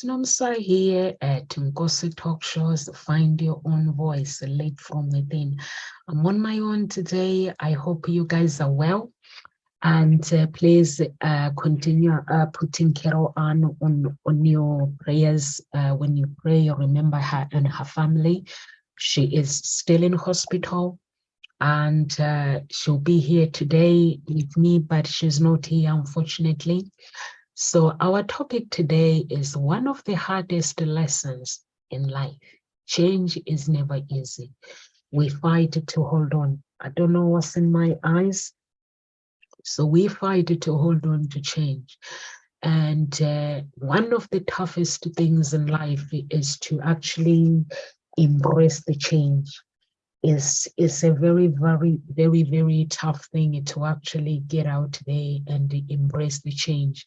Nomsa here at Ngosi Talk Shows, Find Your Own Voice, Lead from Within. I'm on my own today. I hope you guys are well. And please continue putting Carol on your prayers. When you pray, remember her and her family. She is still in hospital, and she'll be here today with me, but she's not here, unfortunately. So our topic today is one of the hardest lessons in life. Change is never easy. We fight to hold on. I don't know what's in my eyes. So we fight to hold on to change. And one of the toughest things in life is to actually embrace the change. It's a very tough thing to actually get out there and embrace the change,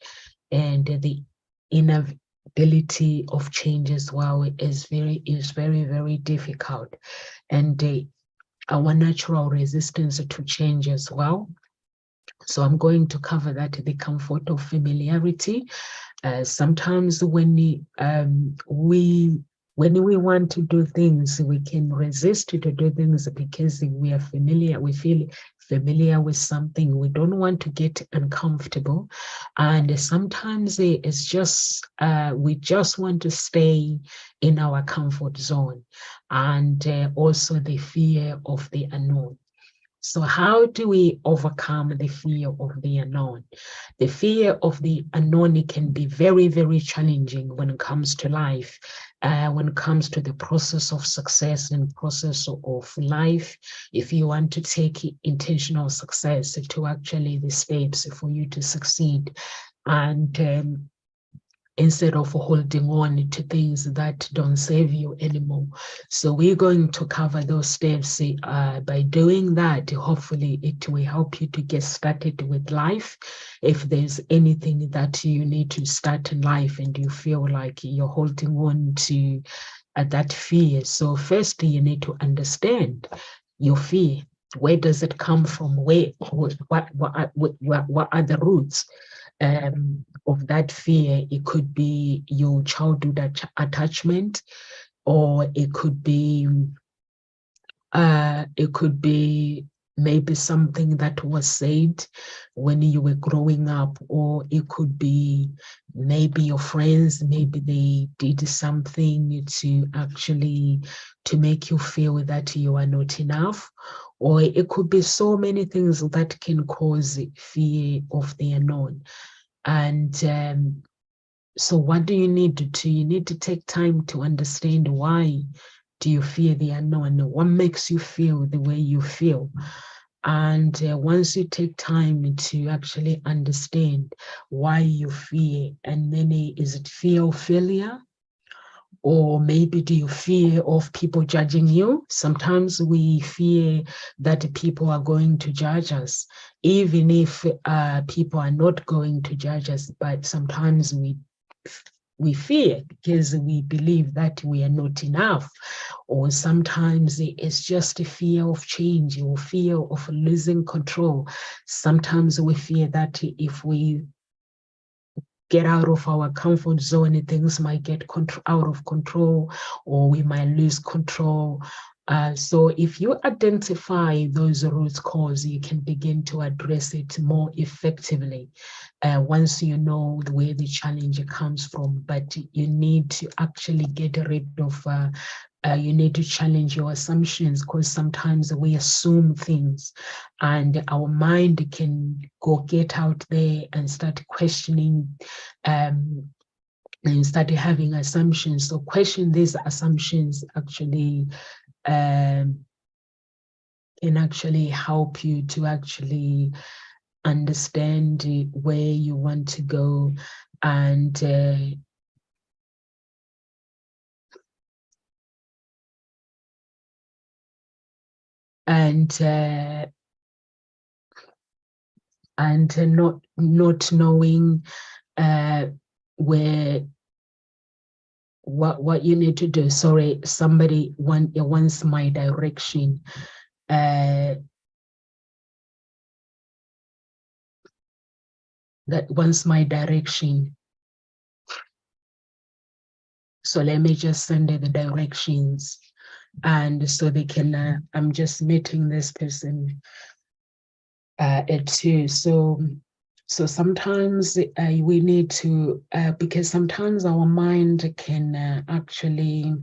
and the inability of change as well is very difficult, and our natural resistance to change as well. So I'm going to cover that, the comfort of familiarity. Sometimes when we want to do things, we can resist to do things because we are familiar. We feel familiar with something. We don't want to get uncomfortable, and sometimes it's just we just want to stay in our comfort zone, and also the fear of the unknown. So how do we overcome the fear of the unknown? The fear of the unknown can be very challenging when it comes to life, when it comes to the process of success and process of life. If you want to take intentional success to actually the steps for you to succeed, and instead of holding on to things that don't serve you anymore. So we're going to cover those steps. By doing that, hopefully it will help you to get started with life. If there's anything that you need to start in life and you feel like you're holding on to that fear. So first you need to understand your fear. Where does it come from? What are the roots of that fear? It could be your childhood attachment, or it could be maybe something that was said when you were growing up, or it could be maybe your friends, maybe they did something to make you feel that you are not enough, or it could be so many things that can cause fear of the unknown. And so what do you need to do? You need to take time to understand why do you fear the unknown? What makes you feel the way you feel? And once you take time to actually understand why you fear, and then is it fear of failure? Or maybe do you fear of people judging you? Sometimes we fear that people are going to judge us, even if people are not going to judge us, but sometimes we fear because we believe that we are not enough. Or sometimes it's just a fear of change or fear of losing control. Sometimes we fear that if we get out of our comfort zone, things might get out of control, or we might lose control. So if you identify those root causes, you can begin to address it more effectively once you know where the challenge comes from. But you need to actually get rid of you need to challenge your assumptions, because sometimes we assume things and our mind can get out there and start questioning and start having assumptions. So question these assumptions actually can actually help you to actually understand where you want to go, and and not knowing where what you need to do. Sorry, somebody wants my direction. That wants my direction. So let me just send the directions, and so they can, I'm just meeting this person at 2. So sometimes we need to, because sometimes our mind can actually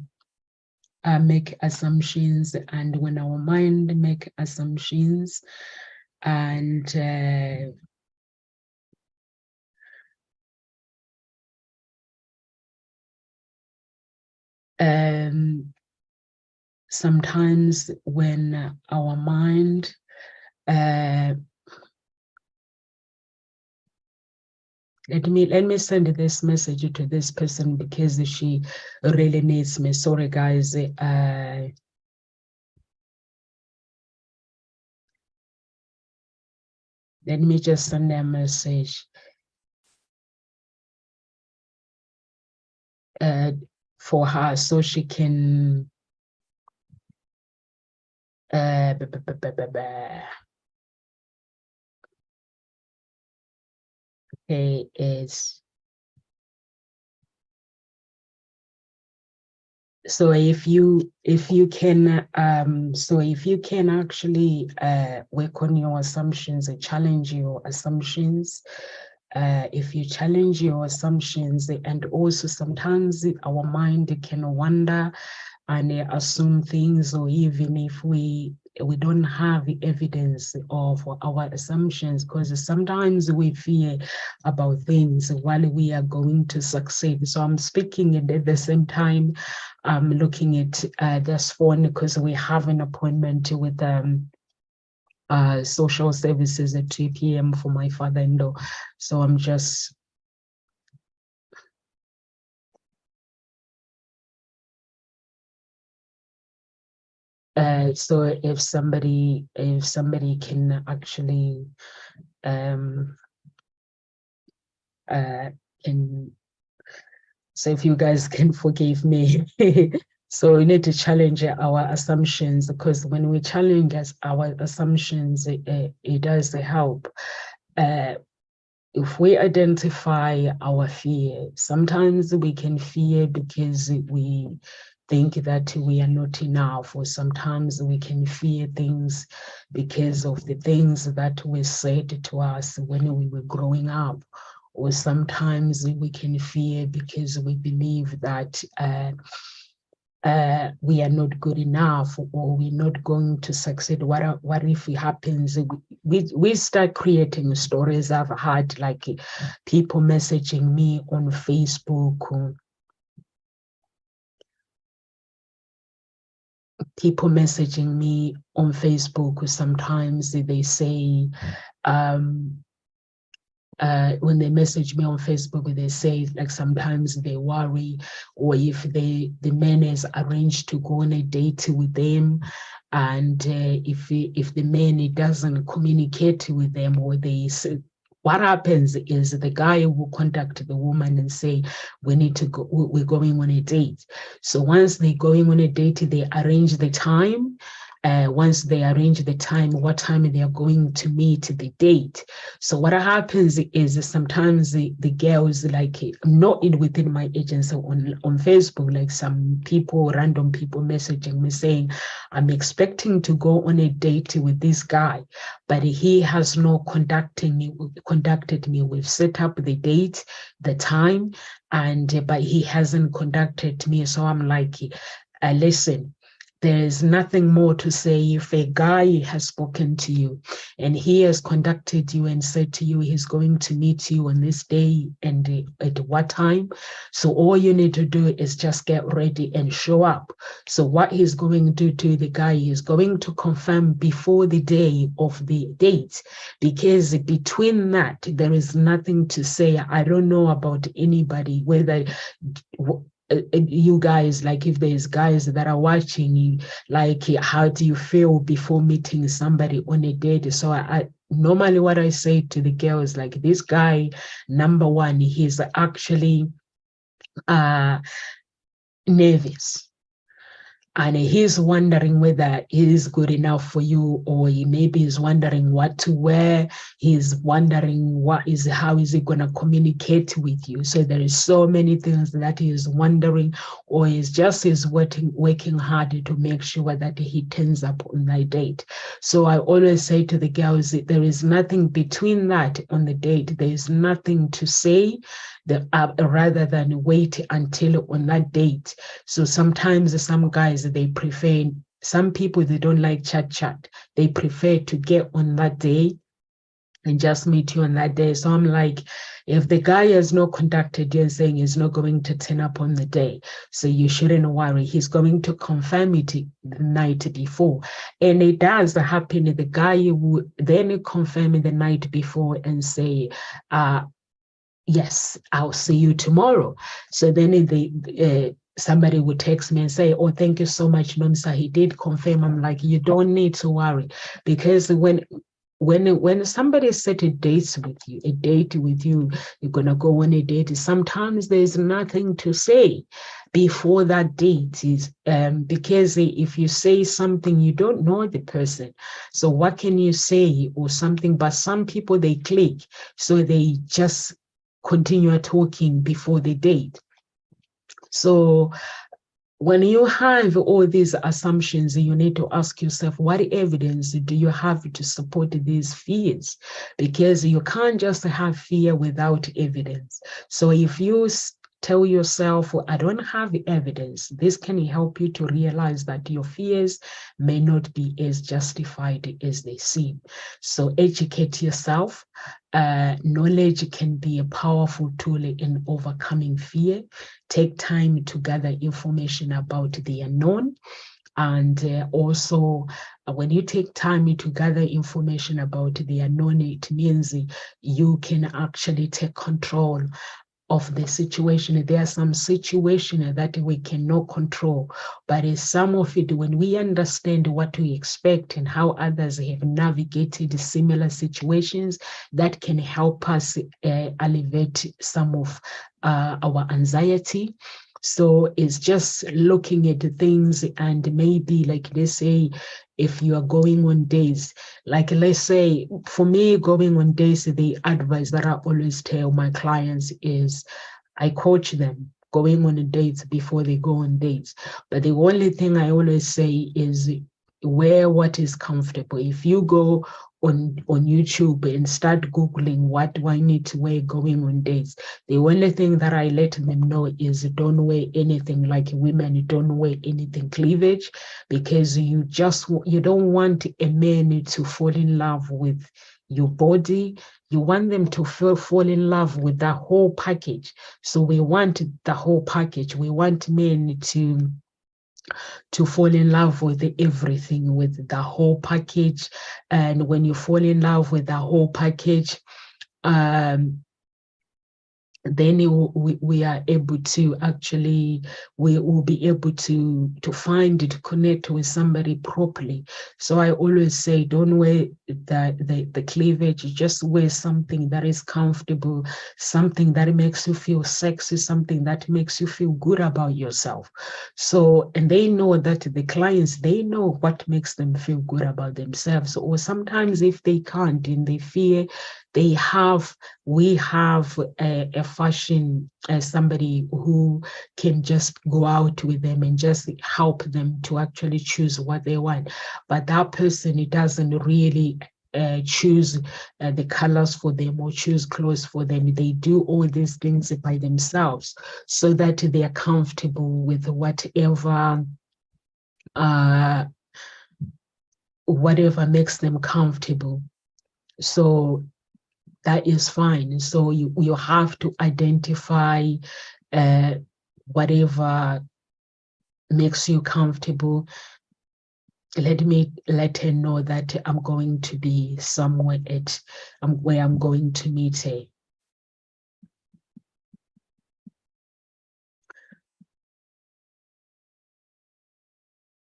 make assumptions, and when our mind make assumptions, and sometimes when our mind let me send this message to this person because she really needs me. Sorry guys. Let me just send a message for her so she can is so if you can actually work on your assumptions and challenge your assumptions, if you challenge your assumptions, and also sometimes our mind can wander and assume things, or even if we don't have evidence of our assumptions, because sometimes we fear about things while we are going to succeed. So I'm speaking, and at the same time I'm looking at this phone because we have an appointment with social services at 2 p.m. for my father-in-law. So I'm just so if somebody can actually can, so if you guys can forgive me. So we need to challenge our assumptions, because when we challenge our assumptions, it does help. If we identify our fear, sometimes we can fear because we think that we are not enough, or sometimes we can fear things because of the things that were said to us when we were growing up, or sometimes we can fear because we believe that we are not good enough, or we're not going to succeed. What if it happens? We start creating stories. I've had like people messaging me on Facebook, sometimes they say, when they message me on Facebook, they say like sometimes they worry, or if the man is arranged to go on a date with them, and if the man doesn't communicate with them, or they say, what happens is the guy will contact the woman and say, we need to go, we're going on a date. So once they're going on a date, they arrange the time. Once they arrange the time, what time they are going to meet the date. So what happens is sometimes the girls, like not within my agency, on Facebook, like some people, random people messaging me saying, I'm expecting to go on a date with this guy, but he has not contacted me. We've set up the date, the time, and but he hasn't contacted me. So I'm like, listen, there is nothing more to say. If a guy has spoken to you and he has contacted you and said to you he's going to meet you on this day and at what time, so all you need to do is just get ready and show up. So what he's going to do, the guy is going to confirm before the day of the date, because between that there is nothing to say. I don't know about anybody, whether you guys, like if there's guys that are watching you, like how do you feel before meeting somebody on a date? So I normally what I say to the girls, like, this guy, number one, he's actually nervous. and he's wondering whether he's good enough for you, or he maybe is wondering what to wear. He's wondering how is he going to communicate with you. So there is so many things that he is wondering, or is working hard to make sure that he turns up on that date. So I always say to the girls, there is nothing between that on the date. There is nothing to say rather than wait until on that date. So sometimes some guys, they prefer, some people, they don't like chat. They prefer to get on that day and just meet you on that day. So I'm like, if the guy has not contacted you and saying he's not going to turn up on the day, so you shouldn't worry. He's going to confirm it the night before. And it does happen. The guy would then confirm the night before and say, yes, I'll see you tomorrow. So then somebody would text me and say, oh, thank you so much, Nomsa. He did confirm. I'm like, you don't need to worry, because when somebody set a date with you, you're gonna go on a date. Sometimes there's nothing to say before that date, is because if you say something, you don't know the person. So what can you say or something? But some people, they click, so they just continue talking before the date. So when you have all these assumptions, you need to ask yourself, what evidence do you have to support these fears? Because you can't just have fear without evidence. So if you tell yourself, well, I don't have evidence, this can help you to realize that your fears may not be as justified as they seem. So educate yourself. Knowledge can be a powerful tool in overcoming fear. Take time to gather information about the unknown. And also, when you take time to gather information about the unknown, it means you can actually take control of the situation. There are some situations that we cannot control, but some of it, when we understand what to expect and how others have navigated similar situations, that can help us alleviate some of our anxiety. So it's just looking at the things, and maybe, like they say, if you are going on days, like let's say for me, going on days, the advice that I always tell my clients is I coach them going on dates before they go on dates. But the only thing I always say is wear what is comfortable. If you go on YouTube and start Googling what do I need to wear going on dates, the only thing that I let them know is don't wear anything like women, don't wear anything cleavage, because you don't want a man to fall in love with your body. You want them to fall in love with the whole package. So we want the whole package. We want men to fall in love with everything, with the whole package. And when you fall in love with the whole package, then we are able to actually, we will be able to find it, to connect with somebody properly. So I always say, don't wear the cleavage, just wear something that is comfortable, something that makes you feel sexy, something that makes you feel good about yourself. So, and they know that the clients, they know what makes them feel good about themselves. Or sometimes if they can't and they fear, we have a fashion, somebody who can just go out with them and just help them to actually choose what they want. But that person, it doesn't really choose the colors for them or choose clothes for them. They do all these things by themselves so that they are comfortable with whatever makes them comfortable. So that is fine. So you have to identify whatever makes you comfortable. Let her know that I'm going to be somewhere where I'm going to meet her.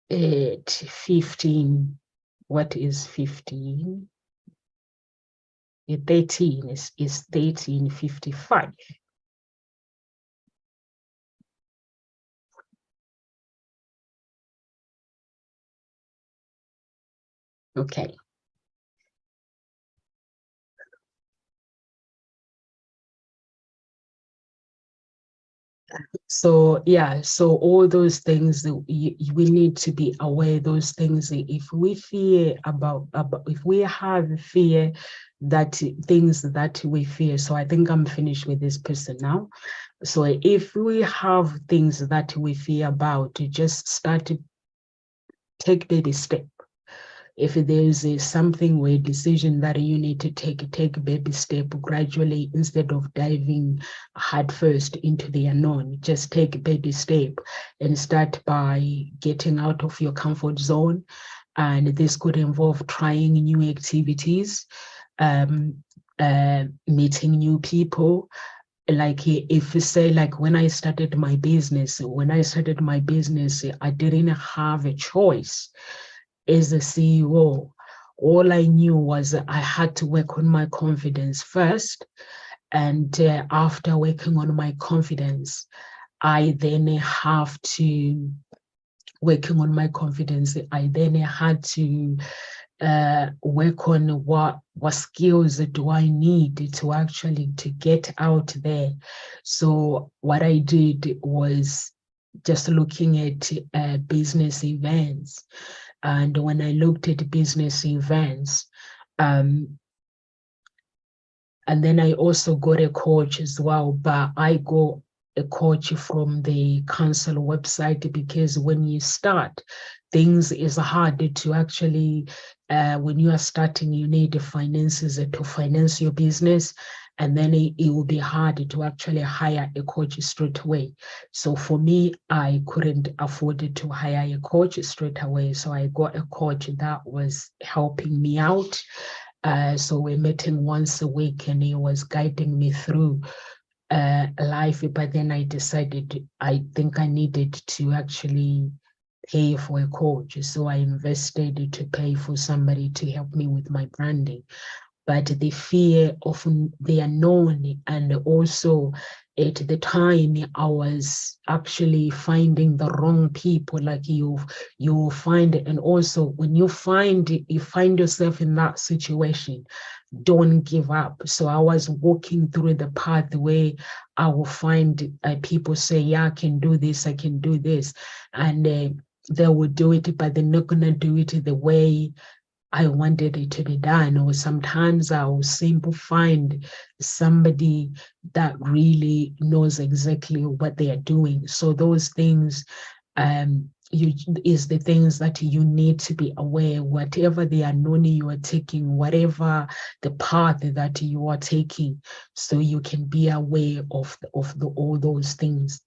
At 15, what is 15? 13 is 1355. Okay. So yeah, so all those things that we need to be aware. Those things, if we fear about, if we have fear, that things that we fear. So I think I'm finished with this person now. So if we have things that we fear about, just start to take baby step. If there's something or a decision that you need to take baby step gradually instead of diving head first into the unknown. Just take baby step and start by getting out of your comfort zone. And this could involve trying new activities, meeting new people. Like if you say, like when I started my business, I didn't have a choice as a CEO. All I knew was I had to work on my confidence first. And after working on my confidence, I then have to working on my confidence. I then had to work on what skills do I need to actually to get out there. So what I did was just looking at business events. And when I looked at business events, and then I also got a coach as well, but I got a coach from the council website, because when you start, things is hard to actually, when you are starting, you need finances to finance your business. And then it will be hard to actually hire a coach straight away. So for me, I couldn't afford to hire a coach straight away. So I got a coach that was helping me out. So we're meeting once a week, and he was guiding me through life. But then I decided I think I needed to actually pay for a coach. So I invested to pay for somebody to help me with my branding. But the fear of the unknown, and also at the time I was actually finding the wrong people. Like you find, and also when you find yourself in that situation, don't give up. So I was walking through the path where I will find people say, yeah, I can do this, I can do this, and they will do it, but they're not gonna do it the way I wanted it to be done. Or sometimes I'll simply find somebody that really knows exactly what they are doing. So those things is the things that you need to be aware. Whatever the unknown you are taking, whatever the path that you are taking, so you can be aware of all those things.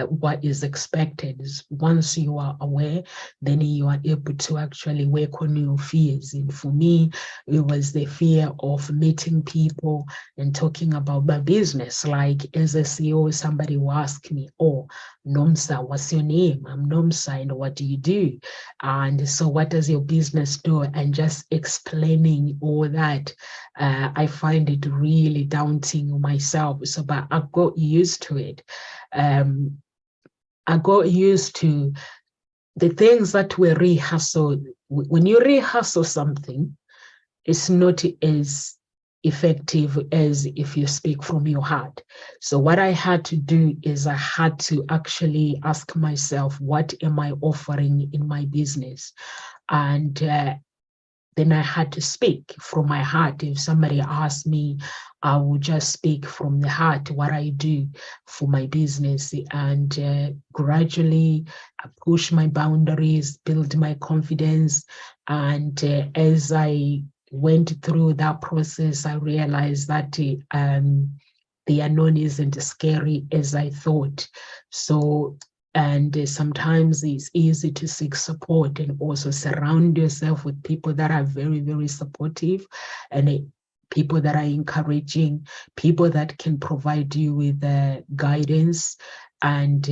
What is expected is, once you are aware, then you are able to actually work on your fears. And for me, it was the fear of meeting people and talking about my business. Like as a CEO, somebody will ask me, oh, Nomsa, what's your name? I'm Nomsa, and what do you do? And so what does your business do? And just explaining all that, I find it really daunting myself. So, but I got used to it. I got used to the things that were rehearsed. When you rehearsal something, it's not as effective as if you speak from your heart. So what I had to do is I had to actually ask myself, what am I offering in my business? And then I had to speak from my heart. If somebody asked me, I would just speak from the heart what I do for my business. And gradually I push my boundaries, build my confidence. And as I went through that process, I realized that the unknown isn't scary as I thought. So and sometimes it's easy to seek support, and also surround yourself with people that are very, very supportive, and people that are encouraging, people that can provide you with guidance and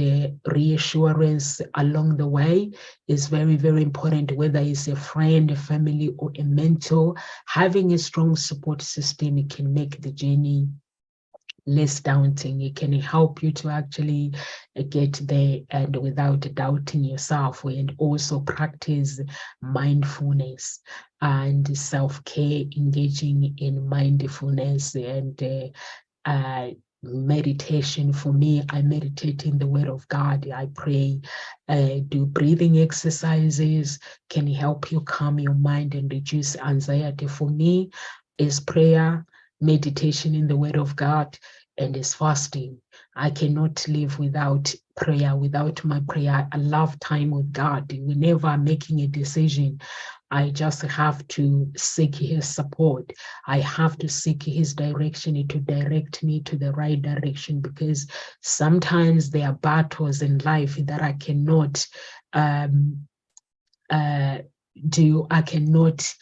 reassurance along the way is very, very important. Whether it's a friend, a family, or a mentor, having a strong support system can make the journey less daunting. It can help you to actually get there and without doubting yourself, and also practice mindfulness and self-care, engaging in mindfulness and meditation. For me, I meditate in the Word of God. I pray, do breathing exercises, can help you calm your mind and reduce anxiety. For me, is prayer, meditation in the Word of God, and is fasting. I cannot live without prayer. Without my prayer, I love time with God. Whenever I'm making a decision, I just have to seek his support. I have to seek his direction to direct me to the right direction, because sometimes there are battles in life that I cannot do. I cannot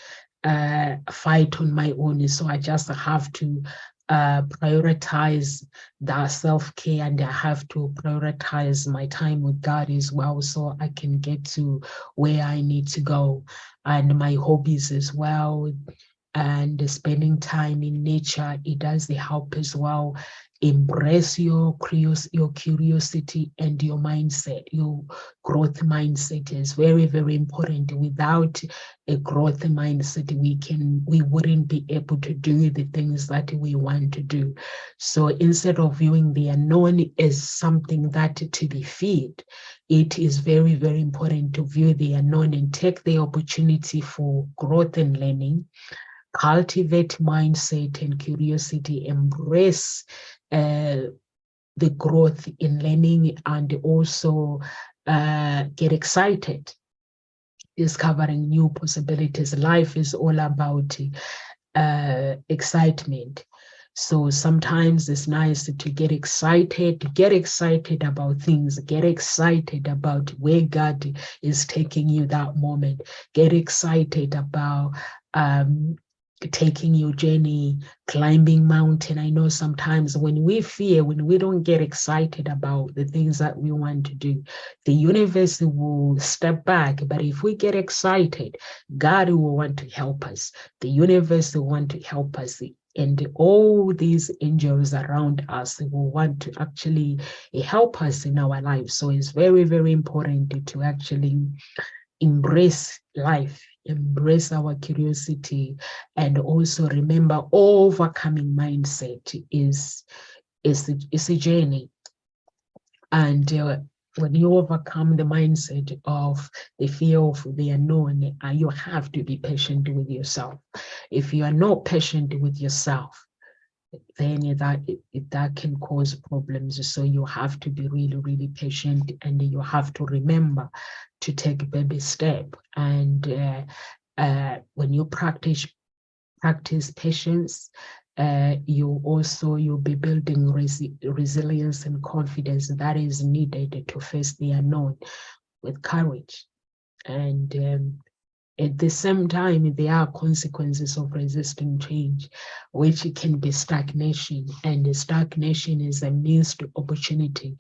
fight on my own. So I just have to prioritize the self-care, and I have to prioritize my time with God as well, so I can get to where I need to go, and my hobbies as well, and spending time in nature. It does help as well. Embrace your curiosity and your mindset. Your growth mindset is very, very important. Without a growth mindset, we wouldn't be able to do the things that we want to do. So instead of viewing the unknown as something that to be feared, it is very, very important to view the unknown and take the opportunity for growth and learning. Cultivate mindset and curiosity, embrace the growth in learning, and also get excited discovering new possibilities. Life is all about excitement. So sometimes it's nice to get excited about things, get excited about where God is taking you that moment, get excited about taking your journey, climbing mountain. I know sometimes when we fear, when we don't get excited about the things that we want to do, the universe will step back. But if we get excited, God will want to help us. The universe will want to help us. And all these angels around us will want to actually help us in our lives. So it's very, very important to actually embrace life, embrace our curiosity, and also remember overcoming mindset is a journey. And when you overcome the mindset of the fear of the unknown, you have to be patient with yourself. If you are not patient with yourself, then that can cause problems. So you have to be really, really patient, and you have to remember to take a baby step. And when you practice patience, you'll be building resilience and confidence that is needed to face the unknown with courage. And at the same time, there are consequences of resisting change, which can be stagnation, and stagnation is a missed opportunity.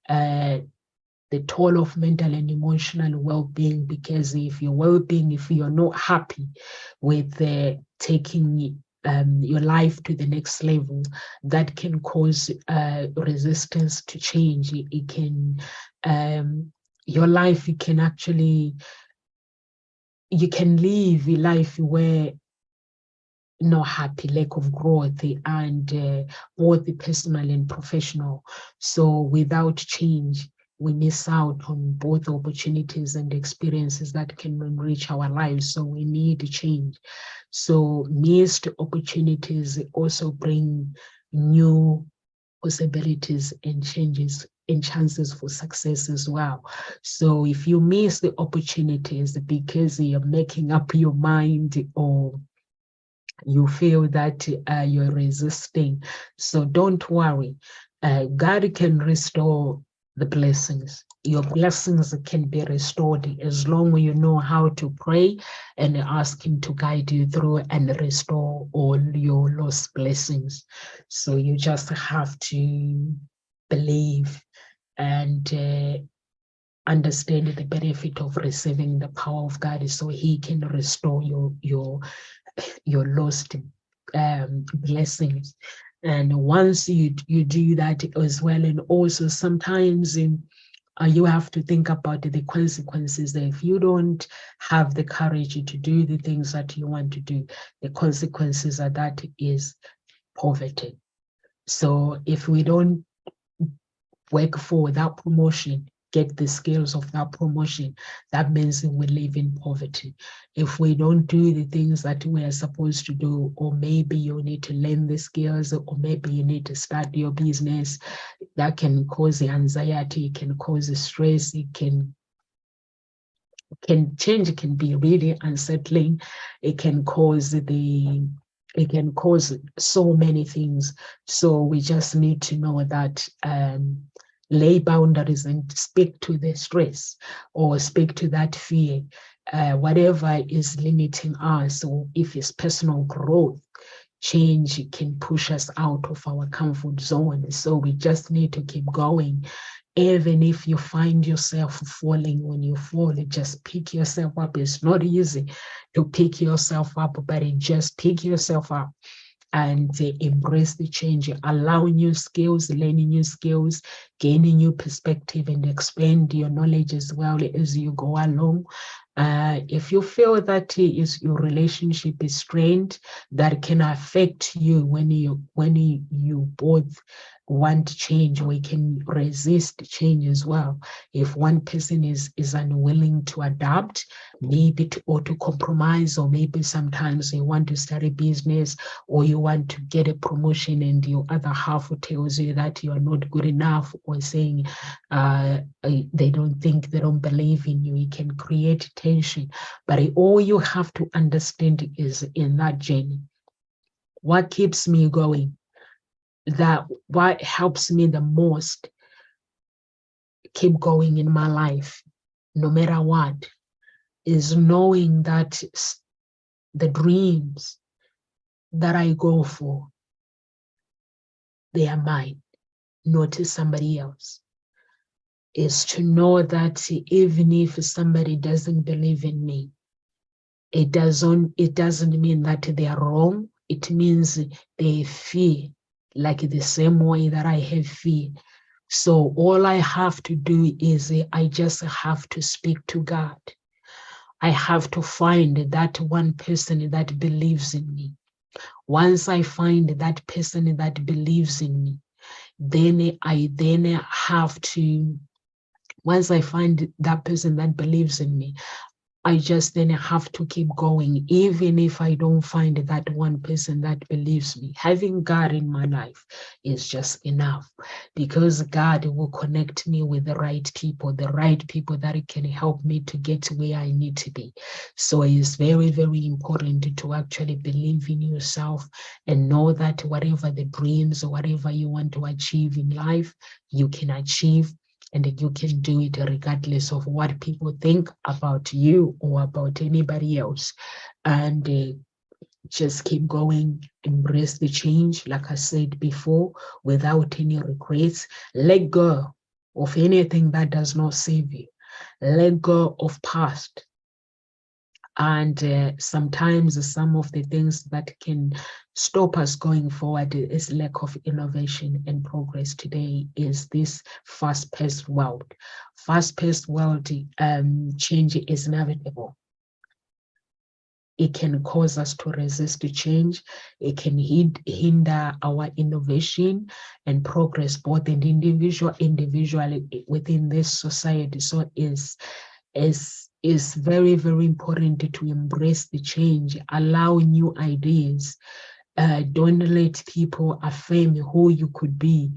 The toll of mental and emotional well-being, because if you're not happy with taking your life to the next level, that can cause resistance to change. It can, your life, you can live a life where not happy, lack of growth, and both personal and professional. So without change, we miss out on both opportunities and experiences that can enrich our lives. So we need change. So missed opportunities also bring new possibilities and changes and chances for success as well. So if you miss the opportunities because you're making up your mind, or you feel that you're resisting, so don't worry. God can restore the blessings. Your blessings can be restored as long as you know how to pray and ask him to guide you through and restore all your lost blessings. So you just have to believe and understand the benefit of receiving the power of God, so he can restore your lost blessings. And once you do that as well, and also sometimes you have to think about the consequences. That if you don't have the courage to do the things that you want to do, the consequences of that is poverty. So if we don't work for that promotion, get the skills of that promotion, that means we live in poverty. If we don't do the things that we are supposed to do, or maybe you need to learn the skills, or maybe you need to start your business, that can cause anxiety, it can cause stress, it can change, it can be really unsettling, it can cause so many things. So we just need to know that lay boundaries and speak to the stress or speak to that fear, whatever is limiting us, or if it's personal growth, change can push us out of our comfort zone. So we just need to keep going. Even if you find yourself falling, when you fall, just pick yourself up. It's not easy to pick yourself up, but just pick yourself up and embrace the change, allow new skills, learning new skills, gaining new perspective, and expand your knowledge as well as you go along. If you feel that your relationship is strained, that can affect you when you both want change. We can resist change as well. If one person is unwilling to adapt, maybe or to compromise, or maybe sometimes you want to start a business, or you want to get a promotion, and your other half tells you that you are not good enough, or saying they don't believe in you, it can create tension. But all you have to understand is, in that journey, what keeps me going, that what helps me the most keep going in my life, no matter what, is knowing that the dreams that I go for, they are mine, not somebody else. Is to know that even if somebody doesn't believe in me, it doesn't mean that they are wrong. It means they fear, like the same way that I have fear. So all I have to do is I just have to speak to God. I have to find that one person that believes in me. Once I find that person that believes in me, then I have to, once I find that person that believes in me, I just then have to keep going, even if I don't find that one person that believes me. Having God in my life is just enough, because God will connect me with the right people that can help me to get to where I need to be. So it's very, very important to actually believe in yourself and know that whatever the dreams or whatever you want to achieve in life, you can achieve. And you can do it regardless of what people think about you or about anybody else. And just keep going, embrace the change, like I said before, without any regrets. Let go of anything that does not save you. Let go of past. And sometimes some of the things that can stop us going forward is lack of innovation and progress. Today is this fast-paced world. Fast-paced world, change is inevitable. It can cause us to resist the change. It can hinder our innovation and progress, both individually within this society. So is very, very important to embrace the change, allow new ideas. Don't let people affirm who you could be,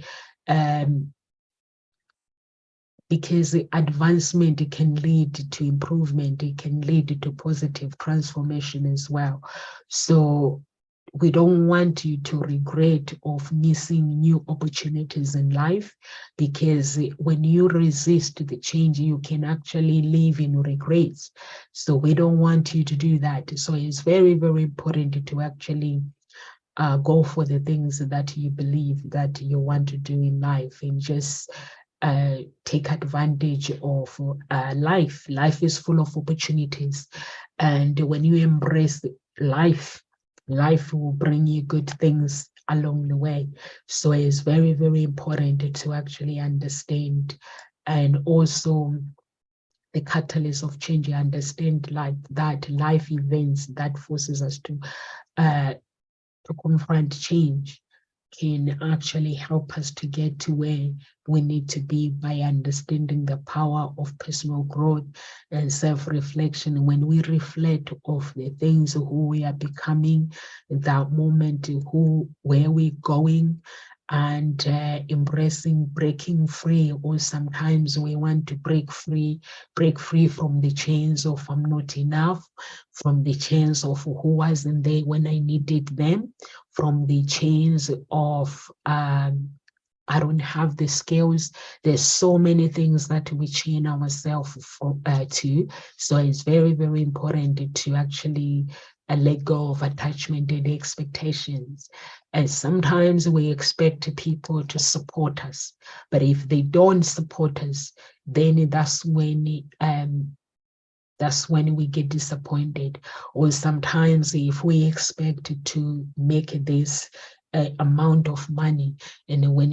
because advancement can lead to improvement. It can lead to positive transformation as well. So we don't want you to regret of missing new opportunities in life, because when you resist the change, you can actually live in regrets. So we don't want you to do that. So it's very, very important to actually go for the things that you believe that you want to do in life, and just take advantage of life. Life is full of opportunities. And when you embrace life, life will bring you good things along the way. So it's very, very important to actually understand, and also the catalyst of change. You understand like that life events that forces us to confront change can actually help us to get to where we need to be by understanding the power of personal growth and self-reflection. When we reflect of the things who we are becoming, that moment, where we're going, and embracing breaking free, or sometimes we want to break free from the chains of I'm not enough, from the chains of who wasn't there when I needed them, from the chains of I don't have the skills. There's so many things that we chain ourselves to. So it's very, very important to actually let go of attachment and expectations. And sometimes we expect people to support us, but if they don't support us, then that's when we get disappointed. Or sometimes if we expect to make this amount of money, and when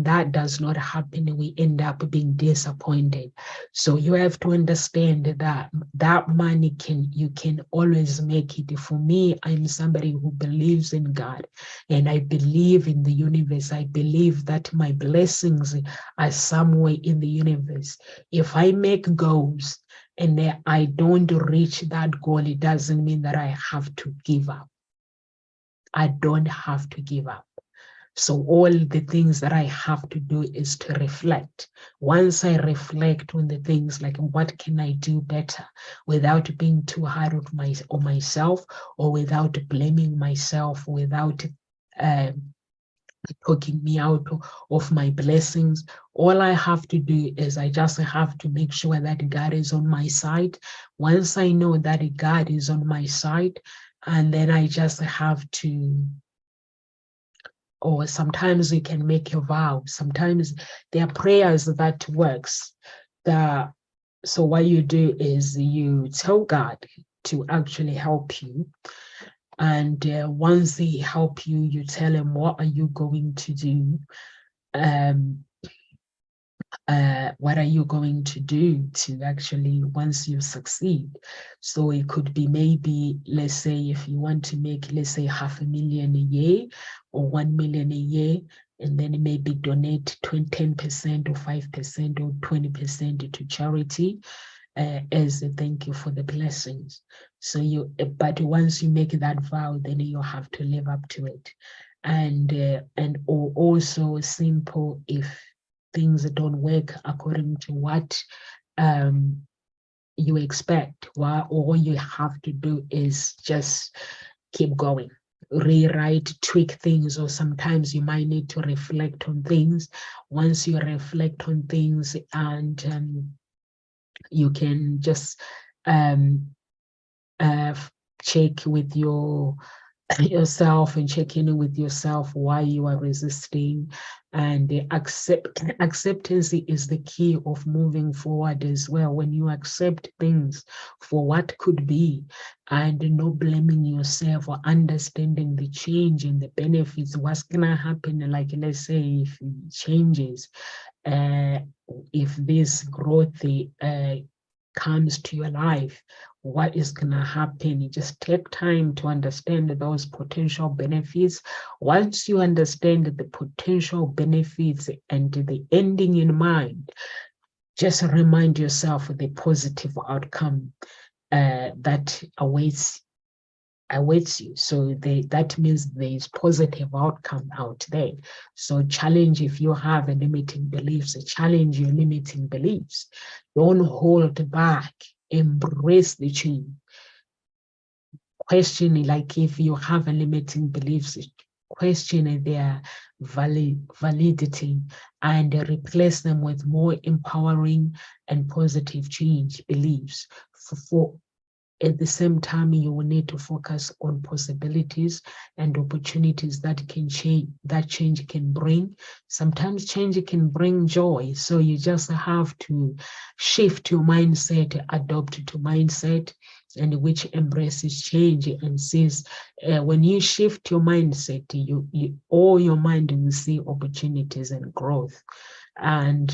that does not happen, we end up being disappointed. So you have to understand that money you can always make it. For me, I'm somebody who believes in God, and I believe in the universe. I believe that my blessings are somewhere in the universe. If I make goals and I don't reach that goal, it doesn't mean that I have to give up. I don't have to give up. So all the things that I have to do is to reflect. Once I reflect on the things like what can I do better, without being too hard on myself, or without blaming myself, without talking me out of my blessings. All I have to do is I just have to make sure that God is on my side. Once I know that God is on my side, and then I just have to, or sometimes you can make a vow. Sometimes there are prayers that works. So what you do is you tell God to actually help you. And once they help you, you tell him, what are you going to do? What are you going to do to actually, once you succeed? So it could be maybe, let's say, if you want to make, let's say, $500,000 a year or 1 million a year, and then maybe donate 10% or 5% or 20% to charity as a thank you for the blessings. So but once you make that vow, then you have to live up to it. And also simple, if things don't work according to what you expect, all you have to do is just keep going, rewrite, tweak things, or sometimes you might need to reflect on things. Once you reflect on things, and you can just check with yourself and check in with yourself why you are resisting. And acceptance is the key of moving forward as well. When you accept things for what could be, and not blaming yourself, or understanding the change and the benefits, what's gonna happen, like let's say if it changes, if this growth comes to your life, what is going to happen? You just take time to understand those potential benefits. Once you understand the potential benefits and the ending in mind, just remind yourself of the positive outcome that awaits you. So that means there is positive outcome out there. So challenge, if you have a limiting beliefs, challenge your limiting beliefs. Don't hold back. Embrace the change. Question, like if you have a limiting beliefs, question their validity, and replace them with more empowering and positive change beliefs. At the same time, you will need to focus on possibilities and opportunities that change can bring. Sometimes change can bring joy. So you just have to shift your mindset, adopt to mindset, and which embraces change and sees when you shift your mindset, all your mind will see opportunities and growth. And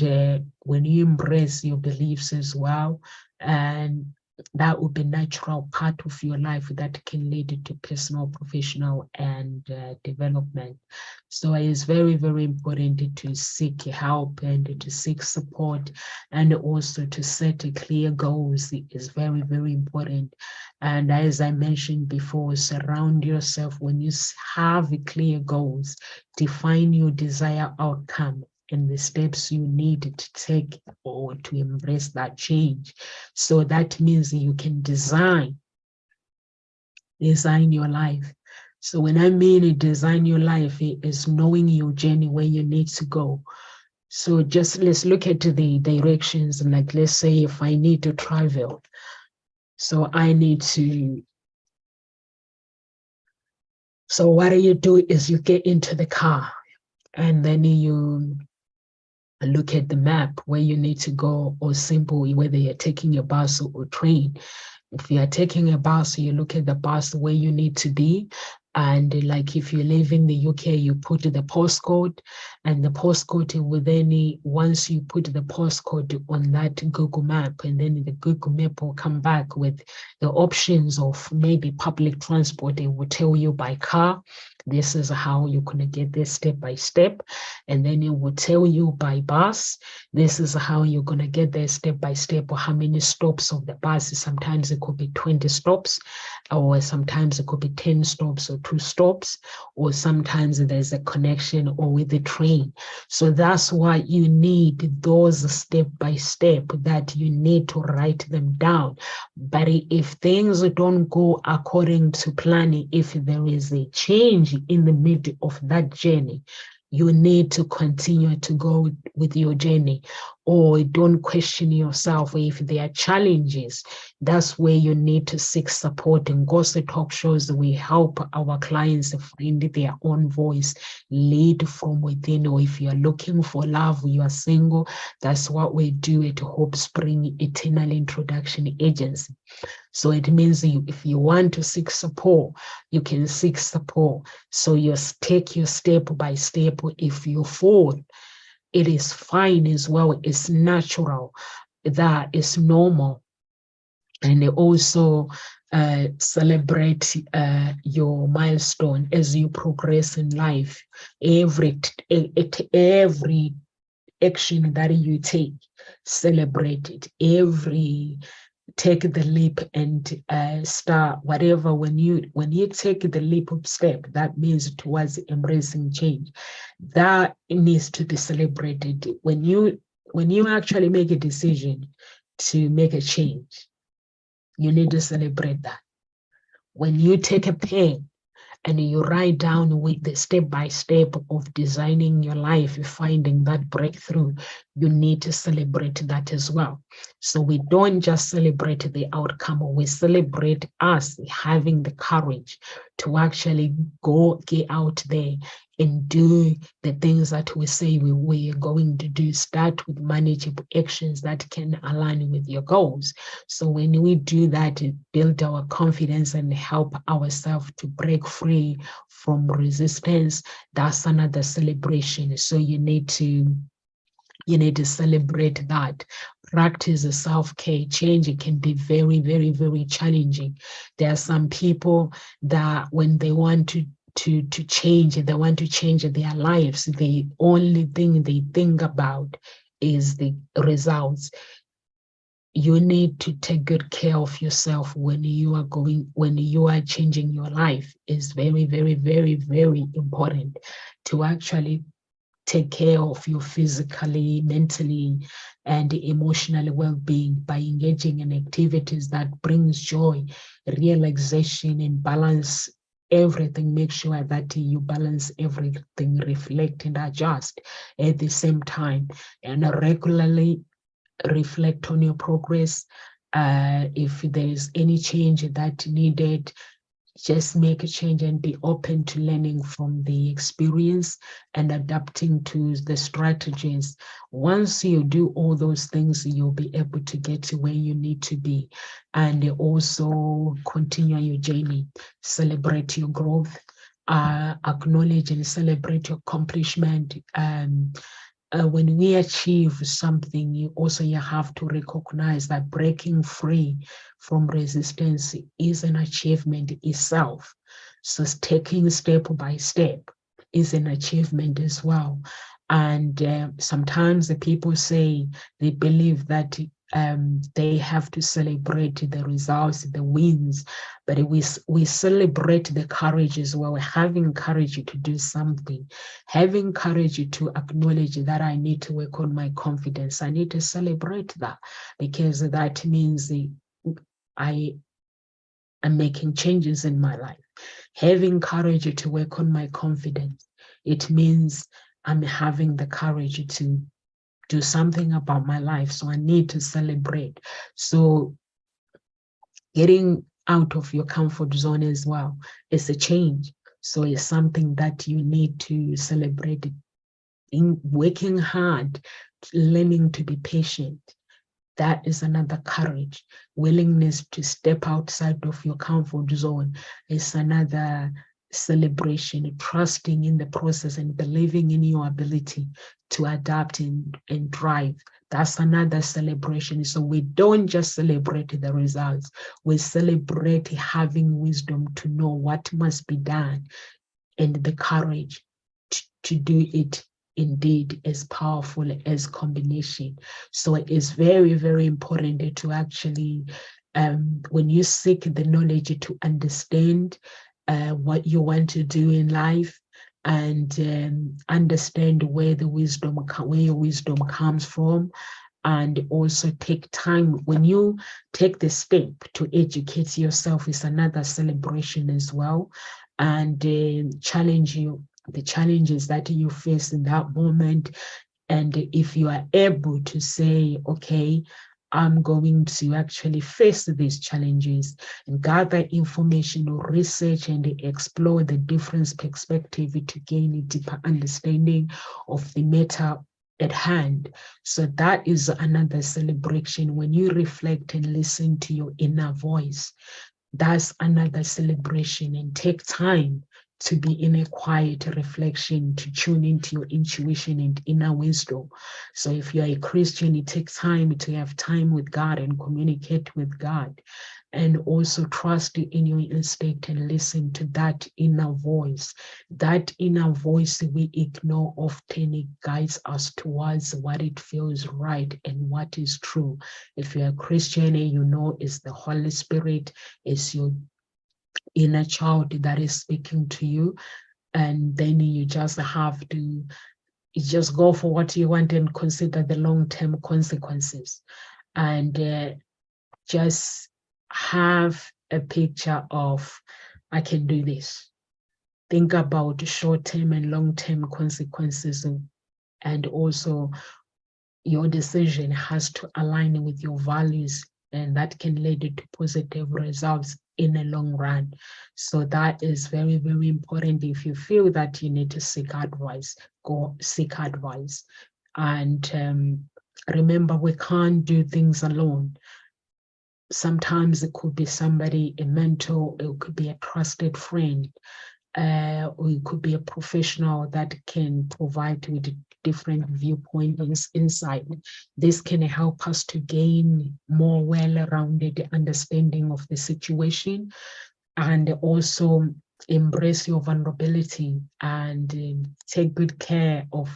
when you embrace your beliefs as well, and that will be natural part of your life that can lead to personal, professional, and development. So it's very, very important to seek help and to seek support, and also to set clear goals is very, very important. And as I mentioned before, surround yourself when you have clear goals, define your desired outcome and the steps you need to take or to embrace that change. So that means you can design your life. So when I mean design your life, it is knowing your journey, where you need to go. So just let's look at the directions. Like, let's say if I need to travel, so I need to, so what you do is you get into the car and then you look at the map where you need to go, or simple, whether you're taking a bus or train. If you are taking a bus, you look at the bus where you need to be. And like if you live in the UK, you put the postcode, and the postcode will then, once you put the postcode on that Google map, and then the Google map will come back with the options of maybe public transport. It will tell you by car, this is how you're going to get there step by step. And then it will tell you by bus, this is how you're going to get there step by step, or how many stops of the bus. Sometimes it could be 20 stops, or sometimes it could be 10 stops or 2 stops, or sometimes there's a connection or with the train. So that's why you need those step by step, that you need to write them down. But if things don't go according to planning, if there is a change in the middle of that journey, you need to continue to go with your journey, or don't question yourself if there are challenges. That's where you need to seek support. In Gossip Talk shows, we help our clients find their own voice, lead from within. Or if you're looking for love, you are single, that's what we do at Hope Spring Eternal Introduction Agency. So it means if you want to seek support, you can seek support. So you take your step by step. If you fall, it is fine as well. It's natural. That is normal. And also celebrate your milestone as you progress in life. Every action that you take, celebrate it. Take the leap and start whatever. When you take the leap of step, that means towards embracing change, that needs to be celebrated. When you actually make a decision to make a change, you need to celebrate that. When you take a pen and you write down with the step by step of designing your life, finding that breakthrough, you need to celebrate that as well. So we don't just celebrate the outcome, we celebrate us having the courage to actually get out there and do the things that we say we're going to do. Start with manageable actions that can align with your goals. So when we do that, it builds our confidence and help ourselves to break free from resistance. That's another celebration. So you need to celebrate that. Practice self-care. Change, it can be very, very, very challenging. There are some people that when they want to change, they want to change their lives, the only thing they think about is the results. You need to take good care of yourself when you are changing your life. Is very, very, very, very important to actually take care of your physically, mentally, and emotionally well-being by engaging in activities that brings joy, relaxation, and balance everything. Make sure that you balance everything, reflect and adjust at the same time, and regularly reflect on your progress. If there is any change that needed, just make a change and be open to learning from the experience and adapting to the strategies. Once you do all those things, you'll be able to get to where you need to be, and also continue your journey, celebrate your growth, acknowledge and celebrate your accomplishment. When we achieve something, you have to recognize that breaking free from resistance is an achievement itself. So taking step by step is an achievement as well. And sometimes the people say they believe that they have to celebrate the results, the wins, but we celebrate the courage as well. Having courage to do something, having courage to acknowledge that I need to work on my confidence. I need to celebrate that, because that means I am making changes in my life. Having courage to work on my confidence, it means I'm having the courage to do something about my life. So I need to celebrate. So getting out of your comfort zone as well is a change. So it's something that you need to celebrate. In working hard, learning to be patient, that is another courage. Willingness to step outside of your comfort zone is another celebration. Trusting in the process and believing in your ability to adapt and drive. That's another celebration. So we don't just celebrate the results, we celebrate having wisdom to know what must be done and the courage to do it indeed as powerful as combination. So it is very, very important to actually, when you seek the knowledge to understand what you want to do in life, and understand where your wisdom comes from, and also take time. When you take the step to educate yourself, is another celebration as well, and challenge you the challenges that you face in that moment. And if you are able to say, okay, I'm going to actually face these challenges and gather information or research and explore the different perspective to gain a deeper understanding of the matter at hand. So that is another celebration. When you reflect and listen to your inner voice, that's another celebration. And take time to be in a quiet reflection, to tune into your intuition and inner wisdom. So if you're a Christian, it takes time to have time with God and communicate with God, and also trust in your instinct and listen to that inner voice. That inner voice we ignore often, it guides us towards what it feels right and what is true. If you're a Christian, you know it's the Holy Spirit, it's your inner child that is speaking to you, and then you just have to just go for what you want and consider the long-term consequences, and just have a picture of, I can do this. Think about short-term and long-term consequences, and also your decision has to align with your values, and that can lead to positive results in the long run. So that is very, very important. If you feel that you need to seek advice, go seek advice. And remember, we can't do things alone. Sometimes it could be somebody, a mentor, it could be a trusted friend, or it could be a professional that can provide with different viewpoints insight. This can help us to gain more well-rounded understanding of the situation, and also embrace your vulnerability, and take good care of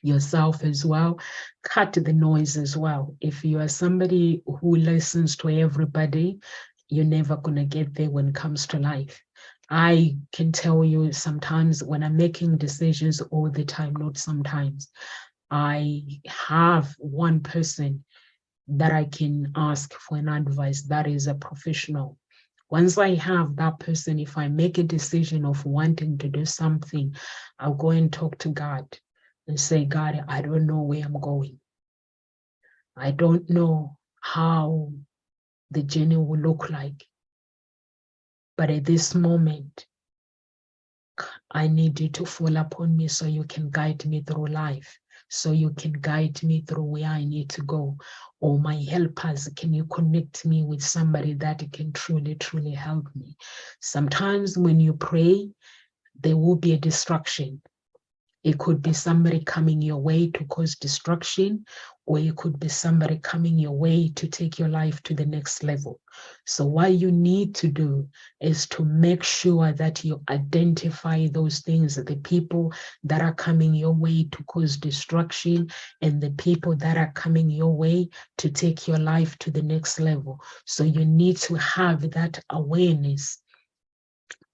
yourself as well. Cut the noise as well. If you are somebody who listens to everybody, you're never going to get there when it comes to life. I can tell you, sometimes when I'm making decisions, all the time, not sometimes, I have one person that I can ask for an advice that is a professional. Once I have that person, if I make a decision of wanting to do something, I'll go and talk to God and say, God, I don't know where I'm going. I don't know how the journey will look like. But at this moment, I need you to fall upon me so you can guide me through life, so you can guide me through where I need to go. Or my helpers, can you connect me with somebody that can truly, truly help me? Sometimes when you pray, there will be a distraction. It could be somebody coming your way to cause destruction, or it could be somebody coming your way to take your life to the next level. So what you need to do is to make sure that you identify those things, the people that are coming your way to cause destruction and the people that are coming your way to take your life to the next level. So you need to have that awareness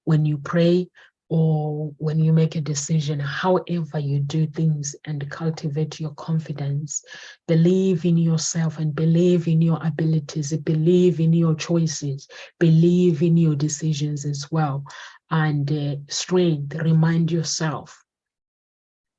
when you pray or when you make a decision, however you do things, and cultivate your confidence. Believe in yourself and believe in your abilities, believe in your choices, believe in your decisions as well. And strength, remind yourself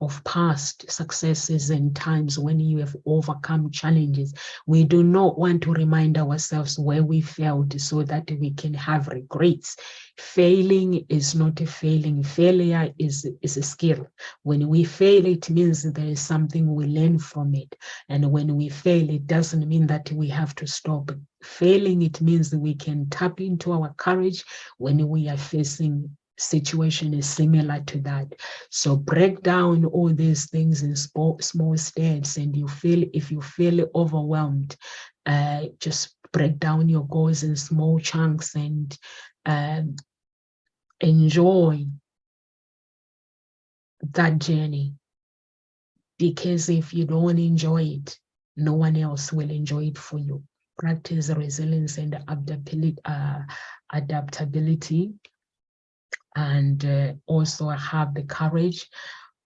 of past successes and times when you have overcome challenges. We do not want to remind ourselves where we failed so that we can have regrets. Failing is not a failing. Failure is a skill. When we fail, it means there is something we learn from it. And when we fail, it doesn't mean that we have to stop. Failing, it means that we can tap into our courage when we are facing situation is similar to that. So break down all these things in small steps, and if you feel overwhelmed, just break down your goals in small chunks and enjoy that journey. Because if you don't enjoy it, no one else will enjoy it for you. Practice resilience and adaptability, and also have the courage,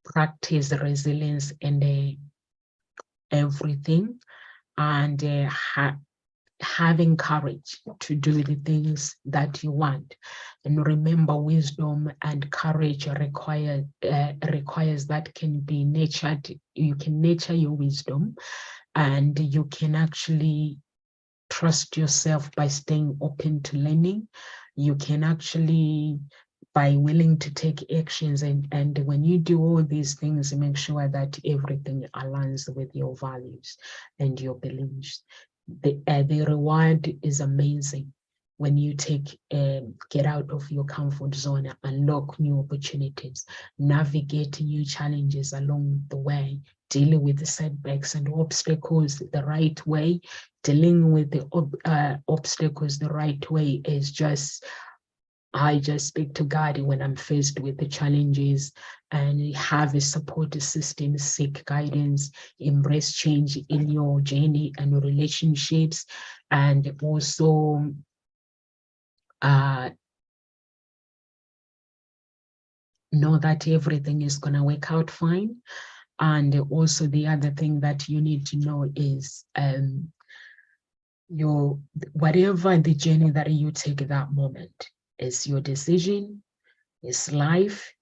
practice resilience and everything, and having courage to do the things that you want. And remember, wisdom and courage requires that can be nurtured. You can nurture your wisdom, and you can actually trust yourself by staying open to learning. You can actually, by willing to take actions, and when you do all these things, make sure that everything aligns with your values and your beliefs. The reward is amazing when you get out of your comfort zone, unlock new opportunities, navigate new challenges along the way, dealing with the setbacks and obstacles the right way. Dealing with the obstacles the right way is just, I just speak to God when I'm faced with the challenges, and have a support system, seek guidance, embrace change in your journey and relationships, and also know that everything is going to work out fine. And also the other thing that you need to know is whatever the journey that you take at that moment is your decision, it's life.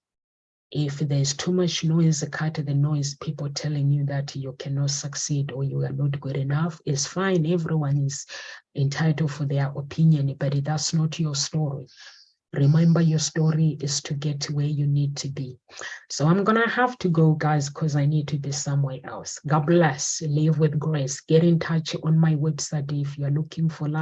If there's too much noise, cut the noise, people telling you that you cannot succeed or you are not good enough, it's fine. Everyone is entitled for their opinion, but that's not your story. Remember, your story is to get to where you need to be. So I'm going to have to go, guys, because I need to be somewhere else. God bless. Live with grace. Get in touch on my website if you're looking for love.